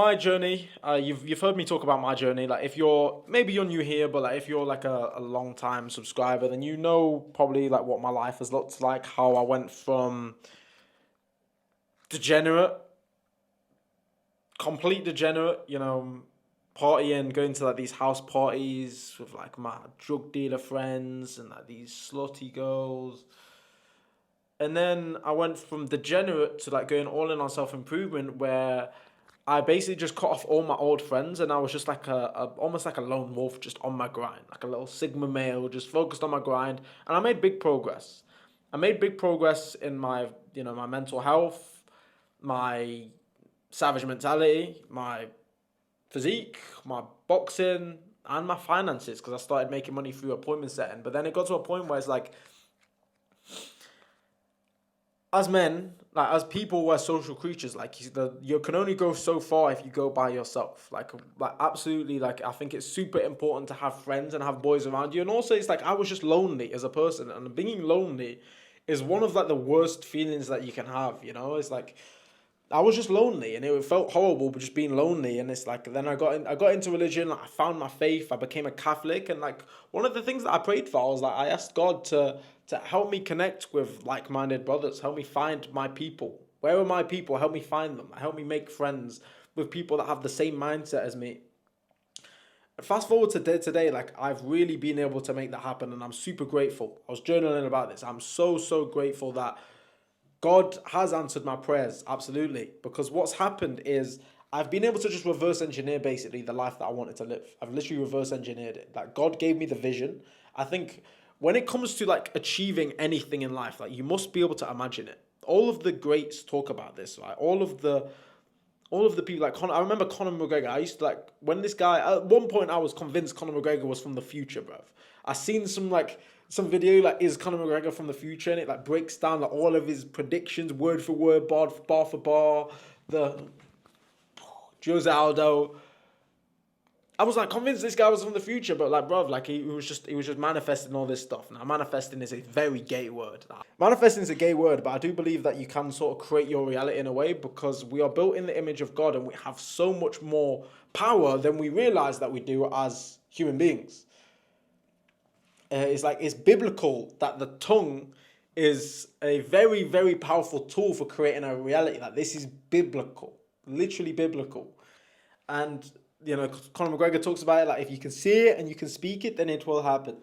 my journey. You've heard me talk about my journey. Like, if you're new here, but like if you're like a long time subscriber, then you know probably like what my life has looked like. How I went from degenerate, complete degenerate. Partying, going to like these house parties with like my drug dealer friends and like these slutty girls. And then I went from degenerate to like going all in on self improvement, where I basically just cut off all my old friends, and I was just like almost like a lone wolf, just on my grind, like a little sigma male, just focused on my grind, and I made big progress. I made big progress in my mental health, my savage mentality, my physique, my boxing, and my finances, because I started making money through appointment setting. But then it got to a point where it's like, as men, like as people, we're social creatures. Like you can only go so far if you go by yourself. Like absolutely. Like I think it's super important to have friends and have boys around you. And also, it's like I was just lonely as a person, and being lonely is one of like the worst feelings that you can have. It's like I was just lonely, and it felt horrible, but just being lonely. And it's like then I got into religion. Like, I found my faith. I became a Catholic, and like one of the things that I prayed for, I was like, I asked God to help me connect with like minded brothers, help me find my people. Where are my people? Help me find them. Help me make friends with people that have the same mindset as me. Fast forward to today, like I've really been able to make that happen, and I'm super grateful. I was journaling about this. I'm so grateful that God has answered my prayers, absolutely. Because what's happened is I've been able to just reverse engineer basically the life that I wanted to live. I've literally reverse engineered it. Like God gave me the vision. I think when it comes to like achieving anything in life, like you must be able to imagine it. All of the greats talk about this, right? All of the people like I remember Conor McGregor. I used to like when this guy at one point I was convinced Conor McGregor was from the future, bruv. I seen some video like is Conor McGregor from the future, and it like breaks down like all of his predictions word for word, bar for bar. The Jose Aldo. I was like convinced this guy was from the future, but like, bruv, like he was just manifesting all this stuff. Now, manifesting is a very gay word. Manifesting is a gay word, but I do believe that you can sort of create your reality in a way, because we are built in the image of God, and we have so much more power than we realize that we do as human beings. It's like it's biblical that the tongue is a very very powerful tool for creating a reality. Like this is biblical, literally biblical. And Conor McGregor talks about it like if you can see it and you can speak it, then it will happen.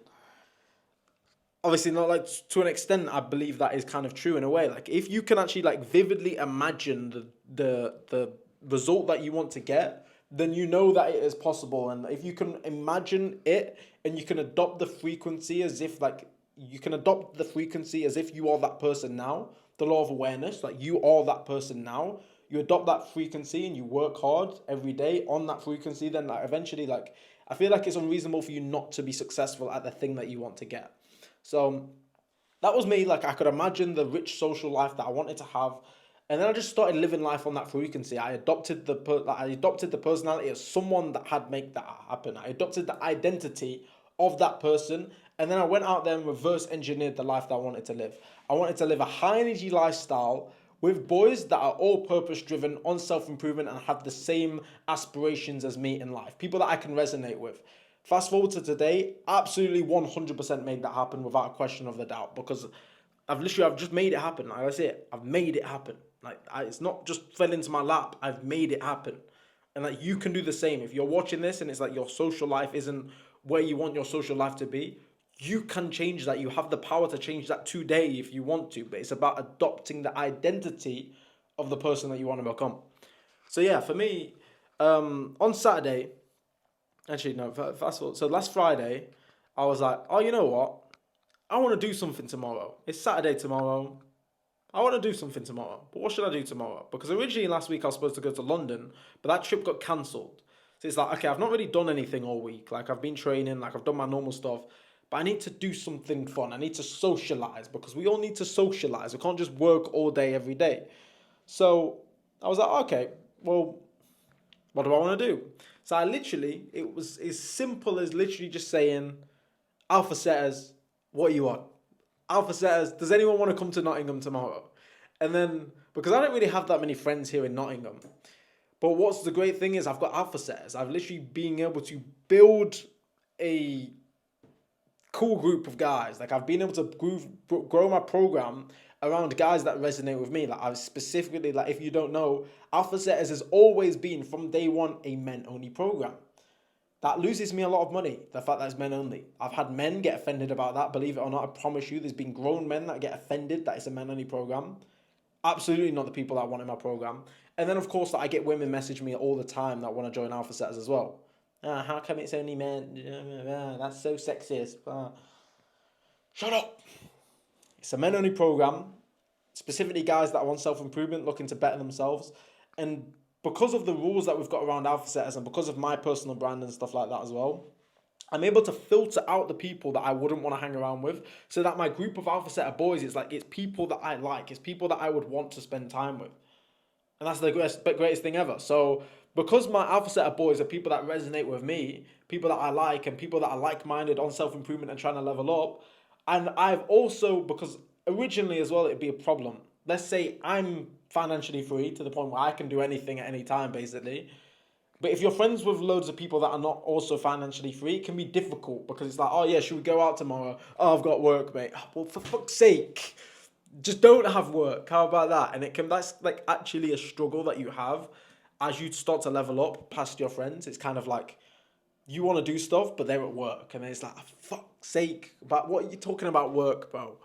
Obviously, not like to an extent. I believe that is kind of true in a way. Like if you can actually like vividly imagine the result that you want to get, then you know that it is possible. And if you can imagine it and you can adopt the frequency as if like you can adopt the frequency as if you are that person now, the law of awareness, like you are that person now, you adopt that frequency and you work hard every day on that frequency, then like eventually like I feel like it's unreasonable for you not to be successful at the thing that you want to get. So that was me. Like I could imagine the rich social life that I wanted to have, and then I just started living life on that frequency. I adopted the personality of someone that had make that happen. I adopted the identity of that person, and then I went out there and reverse engineered the life that I wanted to live. I wanted to live a high energy lifestyle with boys that are all purpose driven on self improvement and have the same aspirations as me in life. People that I can resonate with. Fast forward to today, absolutely 100% made that happen without a question of the doubt, because I've just made it happen. Like I say, I've made it happen. It's not just fell into my lap. I've made it happen, and like you can do the same. If you're watching this and it's like your social life isn't where you want your social life to be, you can change that. You have the power to change that today if you want to. But it's about adopting the identity of the person that you want to become. So yeah, for me, on Saturday, actually no, fast forward. So last Friday, I was like, oh, you know what? I want to do something tomorrow. It's Saturday tomorrow. I want to do something tomorrow. But what should I do tomorrow? Because originally last week I was supposed to go to London, but that trip got cancelled. So it's like, okay, I've not really done anything all week. Like I've been training, like I've done my normal stuff, but I need to do something fun. I need to socialize, because we all need to socialize. We can't just work all day every day. So I was like, okay, well, what do I want to do? So it was as simple as literally just saying, Alpha Setters, what you want? Alpha Setters, does anyone want to come to Nottingham tomorrow? And then, because I don't really have that many friends here in Nottingham, But what's the great thing is I've got alpha setters. I've literally been able to build a cool group of guys. Like I've been able to grow my program around guys that resonate with me. Like I've specifically, like if you don't know, Alpha Setters has always been from day one a men only program. That loses me a lot of money, the fact that it's men only. I've had men get offended about that, believe it or not. I promise you, there's been grown men that get offended that it's a men only program. Absolutely not the people that I want in my program. And then, of course, that I get women message me all the time that want to join Alpha Setters as well. How come it's only men? That's so sexist. Shut up. It's a men only program, specifically guys that want self improvement, looking to better themselves. And because of the rules that we've got around Alpha Setters and because of my personal brand and stuff like that as well, I'm able to filter out the people that I wouldn't want to hang around with, so that my group of Alpha Setter boys is like, it's people that I like, it's people that I would want to spend time with. And that's the greatest thing ever. So because my Alpha Setter boys are people that resonate with me, people that I like, and people that are like-minded on self-improvement and trying to level up, and I've also, because originally as well, it'd be a problem. Let's say I'm financially free to the point where I can do anything at any time, basically. But if you're friends with loads of people that are not also financially free, it can be difficult because it's like, oh yeah, should we go out tomorrow? Oh, I've got work, mate. Oh, well, for fuck's sake, just don't have work. How about that? And that's like actually a struggle that you have as you start to level up past your friends. It's kind of like you want to do stuff, but they're at work, and it's like, oh, fuck's sake, but what are you talking about work, bro?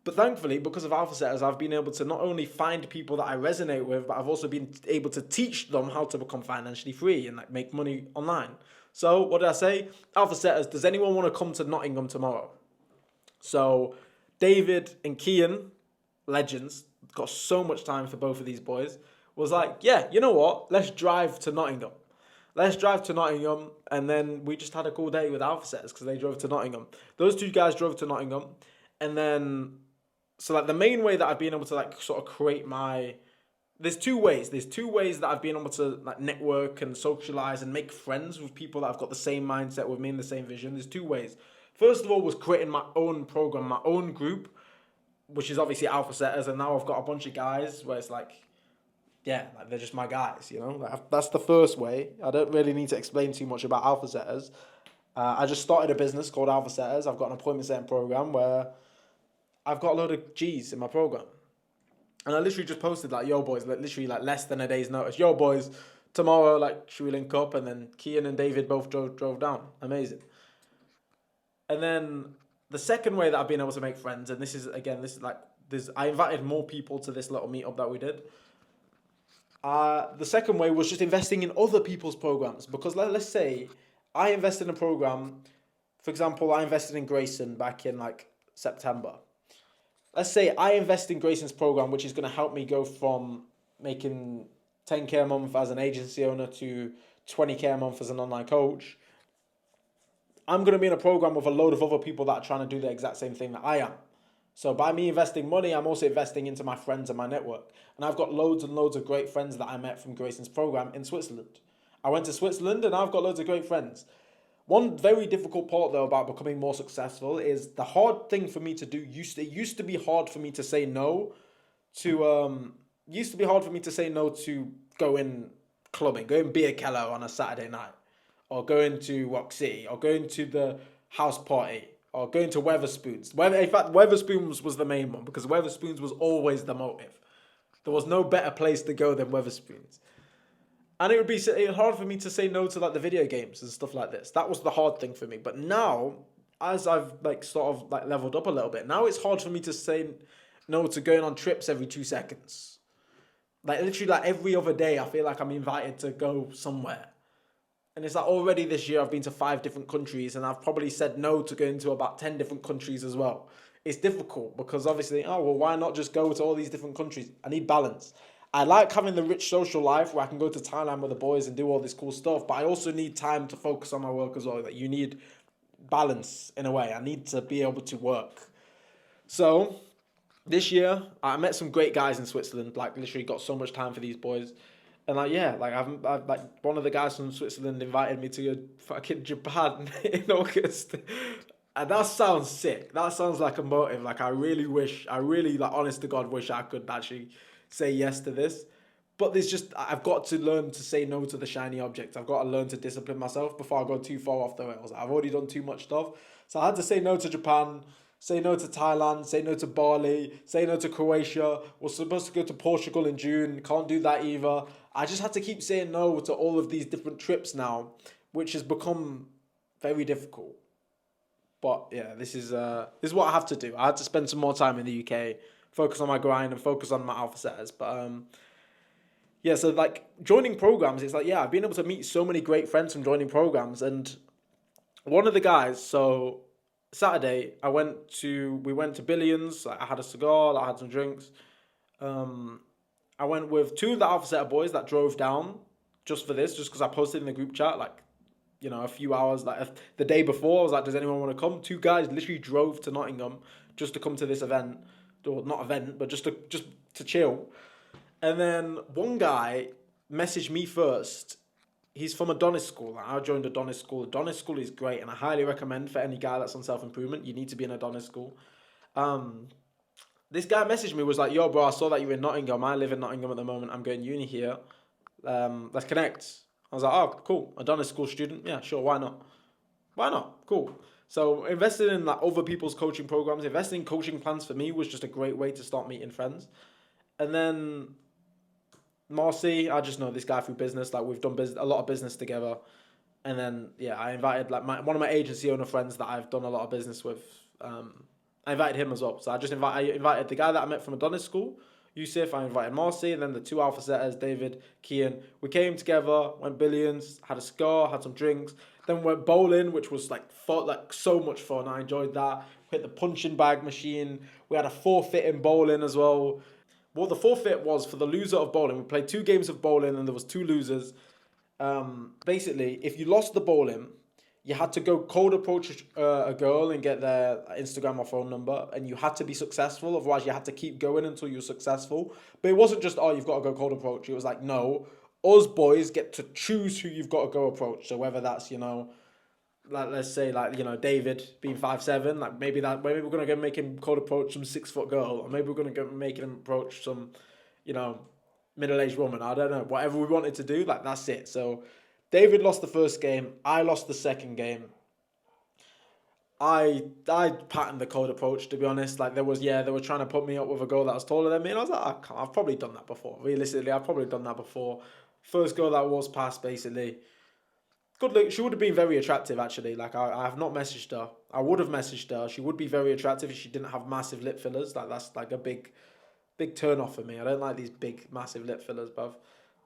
But thankfully, because of Alpha Setters, I've been able to not only find people that I resonate with, but I've also been able to teach them how to become financially free and like make money online. So what did I say? Alpha Setters, does anyone want to come to Nottingham tomorrow? So David and Kian, legends, got so much time for both of these boys, was like, yeah, you know what? Let's drive to Nottingham. Let's drive to Nottingham. And then we just had a cool day with Alpha Setters because they drove to Nottingham. Those two guys drove to Nottingham. And then, so like the main way that I've been able to like sort of create my, there's two ways. There's two ways that I've been able to like network and socialize and make friends with people that have got the same mindset with me and the same vision. There's two ways. First of all was creating my own program, my own group, which is obviously Alpha Setters. And now I've got a bunch of guys where it's like, yeah, like they're just my guys, you know? Like that's the first way. I don't really need to explain too much about Alpha Setters. I just started a business called Alpha Setters. I've got an appointment setting program where I've got a load of G's in my program. And I literally just posted like, yo boys, like literally like less than a day's notice. Yo boys, tomorrow, like, should we link up? And then Kian and David both drove down. Amazing. And then the second way that I've been able to make friends, and this is like, I invited more people to this little meetup that we did. The second way was just investing in other people's programs. Because let's say I invested in a program, for example, I invested in Grayson back in like September. Let's say I invest in Grayson's program, which is going to help me go from making 10K a month as an agency owner to 20K a month as an online coach. I'm going to be in a program with a load of other people that are trying to do the exact same thing that I am. So by me investing money, I'm also investing into my friends and my network. And I've got loads and loads of great friends that I met from Grayson's program in Switzerland. I went to Switzerland and I've got loads of great friends. One very difficult part, though, about becoming more successful is the hard thing for me to do. It used to be hard for me to say no to going clubbing, going beer keller on a Saturday night, or going to Rock City, or going to the house party, or going to Weatherspoons. In fact, Weatherspoons was the main one because Weatherspoons was always the motive. There was no better place to go than Weatherspoons. And it would be hard for me to say no to like the video games and stuff like this. That was the hard thing for me. But now, as I've like sort of like leveled up a little bit, now it's hard for me to say no to going on trips every 2 seconds. Like literally like every other day, I feel like I'm invited to go somewhere. And it's like already this year I've been to 5 different countries and I've probably said no to going to about 10 different countries as well. It's difficult because obviously, why not just go to all these different countries? I need balance. I like having the rich social life where I can go to Thailand with the boys and do all this cool stuff, but I also need time to focus on my work as well. Like you need balance in a way. I need to be able to work. So this year I met some great guys in Switzerland. Like literally got so much time for these boys, and I've like one of the guys from Switzerland invited me to go fucking Japan in August. And that sounds sick. That sounds like a motive. Like I really like honest to God wish I could actually say yes to this. But I've got to learn to say no to the shiny objects. I've got to learn to discipline myself before I go too far off the rails. I've already done too much stuff. So I had to say no to Japan, say no to Thailand, say no to Bali, say no to Croatia. We're supposed to go to Portugal in June. Can't do that either. I just had to keep saying no to all of these different trips now, which has become very difficult. But yeah, this is what I have to do. I had to spend some more time in the UK, focus on my grind and focus on my alpha setters. But yeah, so like joining programs, it's like, yeah, I've been able to meet so many great friends from joining programs. And one of the guys, so Saturday, we went to Billions. Like, I had a cigar, I had some drinks. Um, I went with two of the alpha setter boys that drove down just for this, just because I posted in the group chat, like, a few hours, like the day before. I was like, does anyone want to come? Two guys literally drove to Nottingham just to come to this event, or not event, but just to chill. And then one guy messaged me first. He's from Adonis School. Like, I joined Adonis School. Adonis School is great, and I highly recommend for any guy that's on self-improvement, you need to be in Adonis School. Um, this guy messaged me, was like, yo, bro, I saw that you were in Nottingham. I live in Nottingham at the moment. I'm going uni here. Let's connect. I was like, oh, cool. Adonis School student. Yeah, sure. Why not? Why not? Cool. So investing in like other people's coaching programs, investing in coaching plans for me was just a great way to start meeting friends. And then Marcy, I just know this guy through business. Like we've done a lot of business together. And then yeah, I invited like one of my agency owner friends that I've done a lot of business with. I invited him as well. So I invited the guy that I met from Adonis School, Yusuf. I invited Marcy, and then the two alpha setters, David, Kian. We came together, went Billions, had a cigar, had some drinks. Then we went bowling, which was like so much fun. I enjoyed that. We hit the punching bag machine. We had a forfeit in bowling as well. Well, the forfeit was for the loser of bowling. We played 2 games of bowling, and there was 2 losers. Basically, if you lost the bowling, you had to go cold approach a girl and get their Instagram or phone number, and you had to be successful. Otherwise, you had to keep going until you were successful. But it wasn't just, oh, you've got to go cold approach. It was like, no, us boys get to choose who you've got to go approach. So whether that's, like let's say David being 5'7", like maybe we're gonna go make him cold approach some 6 foot girl, or maybe we're gonna go make him approach some, middle-aged woman. I don't know. Whatever we wanted to do, like that's it. So David lost the first game. I lost the second game. I patterned the cold approach, to be honest. Like they were trying to put me up with a girl that was taller than me, and I was like, I've probably done that before. Realistically, I've probably done that before. First girl that was past, basically. Good look. She would have been very attractive, actually. Like I have not messaged her. I would have messaged her. She would be very attractive if she didn't have massive lip fillers. Like that's like a big turn off for me. I don't like these big, massive lip fillers, bruv.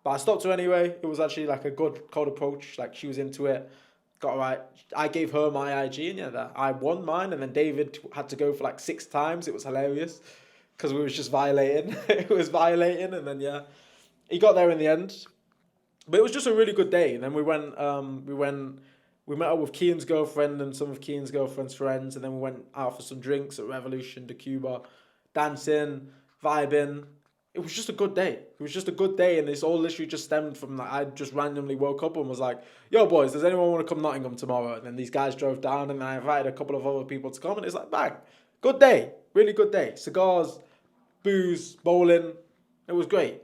But I stopped her anyway. It was actually like a good cold approach. Like she was into it. Got right. I gave her my IG, and yeah, I won mine. And then David had to go for like 6 times. It was hilarious because we was just violating. It was violating, and then yeah, he got there in the end. But it was just a really good day. And then we met up with Kian's girlfriend and some of Kian's girlfriend's friends, and then we went out for some drinks at Revolution de Cuba, dancing, vibing. It was just a good day. It was just a good day, and it's all literally just stemmed from like I just randomly woke up and was like, "Yo, boys, does anyone want to come Nottingham tomorrow?" And then these guys drove down, and I invited a couple of other people to come, and it's like, bang, good day, really good day. Cigars, booze, bowling. It was great.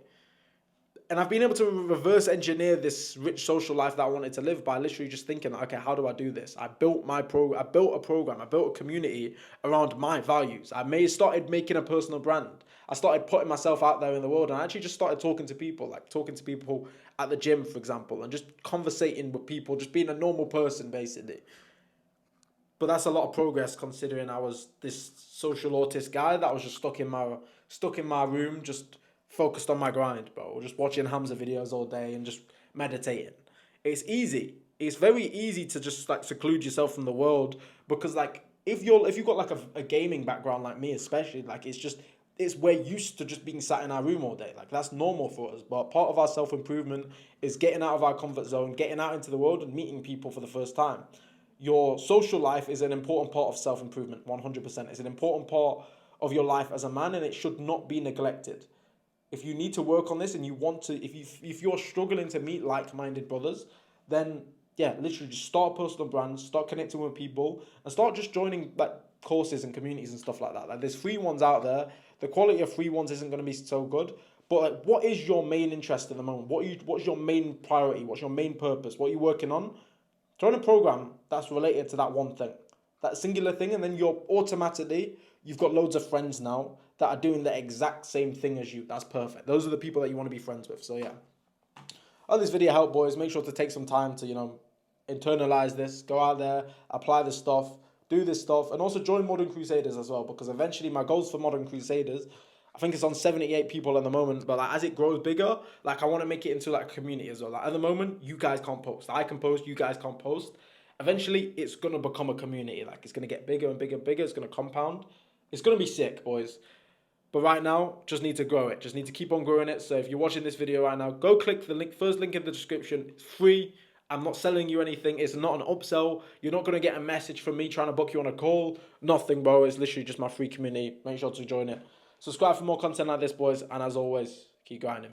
And I've been able to reverse engineer this rich social life that I wanted to live by literally just thinking, okay, how do I do this? I built a program, I built a community around my values. Started making a personal brand. I started putting myself out there in the world, and I actually just started talking to people at the gym, for example, and just conversating with people, just being a normal person, basically. But that's a lot of progress considering I was this social autist guy that was just stuck in my room, just focused on my grind, bro. Just watching Hamza videos all day and just meditating. It's easy. It's very easy to just like seclude yourself from the world because like if you've got like a gaming background like me especially, like we're used to just being sat in our room all day. Like that's normal for us. But part of our self-improvement is getting out of our comfort zone, getting out into the world and meeting people for the first time. Your social life is an important part of self-improvement, 100%. It's an important part of your life as a man, and it should not be neglected. If you need to work on this and you want to, if you're struggling to meet like-minded brothers, then yeah, literally just start a personal brand, start connecting with people, and start just joining like courses and communities and stuff like that. Like there's free ones out there. The quality of free ones isn't going to be so good, But like, what is your main interest at the moment? What's your main priority? What's your main purpose? What are you working on? Join a program that's related to that one thing, that singular thing, and then you've got loads of friends now that are doing the exact same thing as you. That's perfect. Those are the people that you want to be friends with. So yeah. I hope this video helped, boys. Make sure to take some time to, internalize this, go out there, apply this stuff, do this stuff, and also join Modern Crusaders as well, because eventually my goals for Modern Crusaders, I think it's on 78 people at the moment, but like as it grows bigger, like I want to make it into like a community as well. Like at the moment, you guys can't post. I can post, you guys can't post. Eventually, it's going to become a community. Like it's going to get bigger and bigger and bigger. It's going to compound. It's going to be sick, boys. But right now, just need to grow it. Just need to keep on growing it. So if you're watching this video right now, go click the link, first link in the description. It's free. I'm not selling you anything. It's not an upsell. You're not going to get a message from me trying to book you on a call. Nothing, bro. It's literally just my free community. Make sure to join it. Subscribe for more content like this, boys. And as always, keep grinding.